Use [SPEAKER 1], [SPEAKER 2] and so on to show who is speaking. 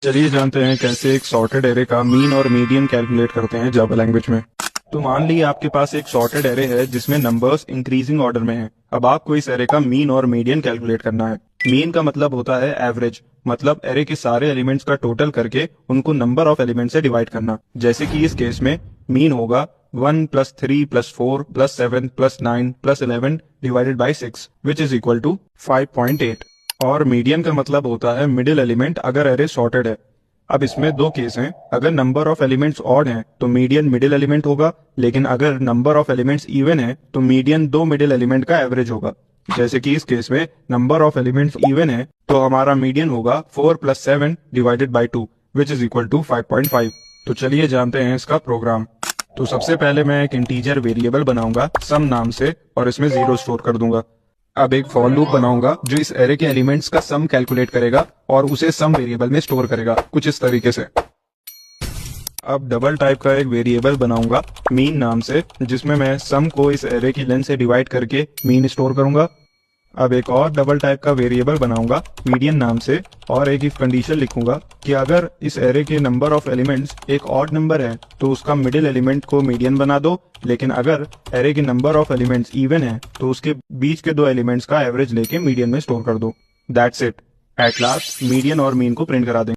[SPEAKER 1] चलिए जानते हैं कैसे एक सॉर्टेड एरे का मीन और मीडियन कैलकुलेट करते हैं जावा लैंग्वेज में। तो मान लीजिए आपके पास एक सॉर्टेड एरे है जिसमें नंबर्स इंक्रीजिंग ऑर्डर में हैं। अब आपको इस एरे का मीन और मीडियन कैलकुलेट करना है। मीन का मतलब होता है एवरेज, मतलब एरे के सारे एलिमेंट्स का टोटल करके उनको नंबर ऑफ एलिमेंट से डिवाइड करना। जैसे कि इस केस में मीन होगा 1 + 3 + 4 + 7 + 9 + 11 divided by 6 which is equal to 5.8। और मीडियन का मतलब होता है मिडिल एलिमेंट अगर एरे सॉर्टेड है। अब इसमें दो केस हैं। अगर नंबर ऑफ एलिमेंट्स ऑड हैं तो मीडियन मिडिल एलिमेंट होगा, लेकिन अगर नंबर ऑफ एलिमेंट्स इवन है तो मीडियन दो मिडिल एलिमेंट का एवरेज होगा। जैसे कि इस केस में नंबर ऑफ एलिमेंट्स इवन है तो हमारा मीडियन होगा 4 + 7 divided by 2 which is equal to 5.5। तो चलिए जानते हैं इसका प्रोग्राम। तो सबसे पहले मैं एक इंटीजर वेरिएबल बनाऊंगा सम नाम से और इसमें 0 स्टोर कर दूंगा। अब एक फॉर लूप बनाऊंगा जो इस एरे के एलिमेंट्स का सम कैलकुलेट करेगा और उसे सम वेरिएबल में स्टोर करेगा कुछ इस तरीके से। अब डबल टाइप का एक वेरिएबल बनाऊंगा मीन नाम से, जिसमें मैं सम को इस एरे की लेंथ से डिवाइड करके मीन स्टोर करूंगा। अब एक और डबल टाइप का वेरिएबल बनाऊंगा मीडियन नाम से और एक इफ कंडीशन लिखूंगा कि अगर इस एरे के नंबर ऑफ एलिमेंट्स एक ऑड नंबर है तो उसका मिडिल एलिमेंट को मीडियन बना दो, लेकिन अगर एरे के नंबर ऑफ एलिमेंट्स इवन है तो उसके बीच के दो एलिमेंट्स का एवरेज लेके मीडियन में स्टोर कर दो। That's it. At last median और मीन को प्रिंट करा देंगे।